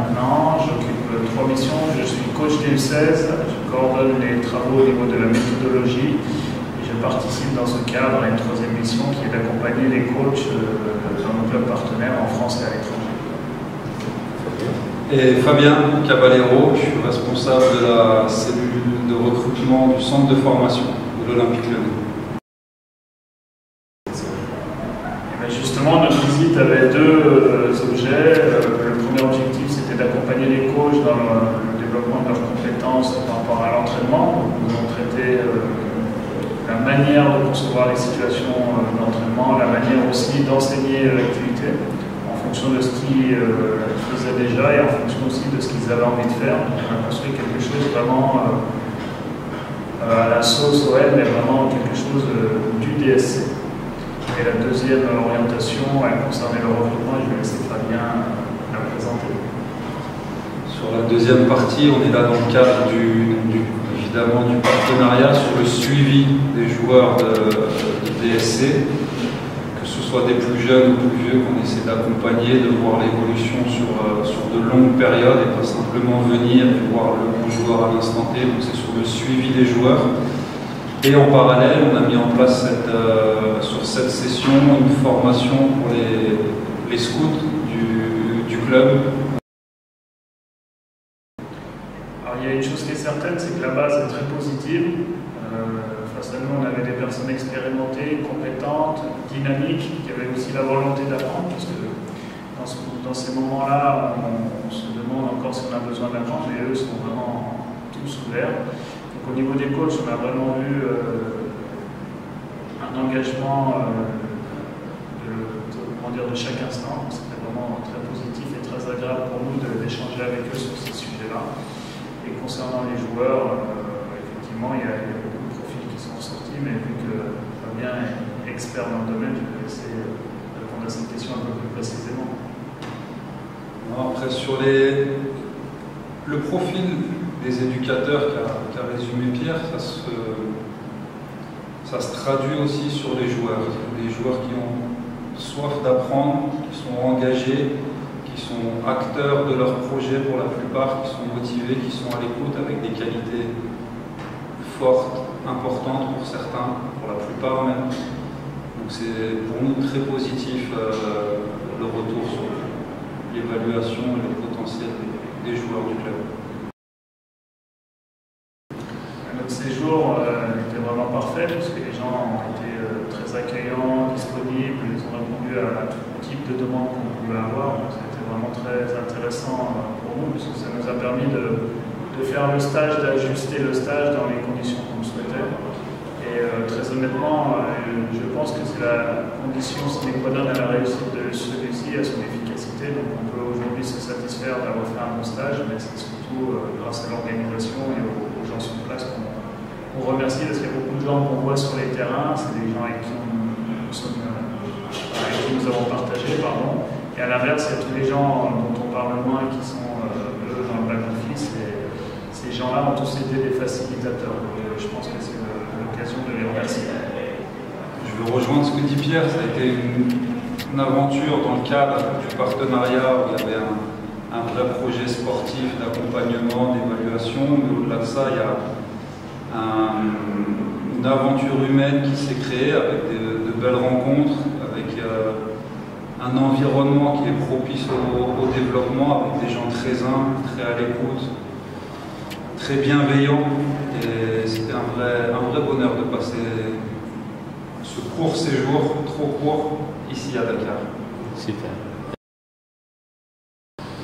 maintenant. J'occupe 3 missions. Je suis coach DU16, je coordonne les travaux au niveau de la méthodologie et je participe dans ce cadre à une 3e mission qui est d'accompagner les coachs dans nos clubs partenaires en France et à l'étranger. Et Fabien Caballero, je suis responsable de la cellule de recrutement du centre de formation de l'Olympique Lyonnais. Justement, notre visite avait 2 objets. Le premier objectif, c'était d'accompagner les coachs dans le développement de leurs compétences par rapport à l'entraînement. Nous avons traité la manière de concevoir les situations d'entraînement, la manière aussi d'enseigner l'activité en fonction de ce qu'ils faisaient déjà et en fonction aussi de ce qu'ils avaient envie de faire. On a construit quelque chose vraiment à la sauce OL, mais vraiment quelque chose du DSC. Et la 2e orientation, elle concernait le recrutement, et je vais laisser Fabien la présenter. Sur la 2e partie, on est là dans le cadre évidemment du partenariat sur le suivi des joueurs de DSC, que ce soit des plus jeunes ou plus vieux, qu'on essaie d'accompagner, de voir l'évolution sur de longues périodes et pas simplement venir et voir le bon joueur à l'instant T. Donc c'est sur le suivi des joueurs. Et en parallèle, on a mis en place sur cette session une formation pour les scouts du club. Alors, il y a une chose qui est certaine, c'est que la base est très positive. Face à nous, on avait des personnes expérimentées, compétentes, dynamiques, qui avaient aussi la volonté d'apprendre, parce que dans ces moments-là, on se demande encore si on a besoin d'apprendre, mais eux sont vraiment tous ouverts. Au niveau des coachs, on a vraiment vu un engagement de chaque instant. C'était vraiment très positif et très agréable pour nous d'échanger avec eux sur ces sujets-là. Et concernant les joueurs, effectivement, il y a beaucoup de profils qui sont sortis, mais vu que Fabien est expert dans le domaine, je vais laisser répondre à cette question un peu plus précisément. Après, sur le profil des éducateurs qu'a résumé Pierre, ça se traduit aussi sur les joueurs. Des joueurs qui ont soif d'apprendre, qui sont engagés, qui sont acteurs de leur projet pour la plupart, qui sont motivés, qui sont à l'écoute avec des qualités fortes, importantes pour certains, pour la plupart même. Donc c'est pour nous très positif le retour sur l'évaluation et le potentiel des joueurs du club. Notre séjour était vraiment parfait parce que les gens ont été très accueillants, disponibles, ils ont répondu à tout type de demandes qu'on pouvait avoir. C'était vraiment très intéressant pour nous parce que ça nous a permis de faire le stage, d'ajuster le stage dans les conditions qu'on souhaitait. Et très honnêtement, je pense que c'est la condition sine qua non à la réussite de celui-ci, à son efficacité. Donc on peut aujourd'hui se satisfaire d'avoir fait un bon stage, mais c'est surtout grâce à l'organisation et aux gens sur place qu'on remercie, parce qu'il y a beaucoup de gens qu'on voit sur les terrains, c'est des gens avec qui nous avons partagé, pardon. Et à l'inverse, il y a tous les gens dont on parle moins qui sont eux dans le back-office, et ces gens-là ont tous été des facilitateurs. Donc, je pense que c'est l'occasion de les remercier. Je veux rejoindre ce que dit Pierre, ça a été une aventure dans le cadre du partenariat où il y avait un vrai projet sportif d'accompagnement, d'évaluation, mais au-delà de ça, il y a une aventure humaine qui s'est créée avec de belles rencontres, avec un environnement qui est propice au développement, avec des gens très humbles, très à l'écoute, très bienveillants. Et c'était un vrai bonheur de passer ce court séjour, trop court, ici à Dakar. Super.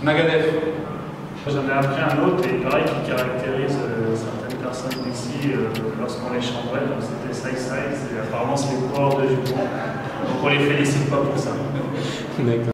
Nagadev. J'en ai appris un autre et pareil qui caractérise certaines personnes d'ici lorsqu'on les chambrait. Donc c'était Sai, apparemment c'est les coureurs de jupons. Donc on les félicite pas pour ça. D'accord.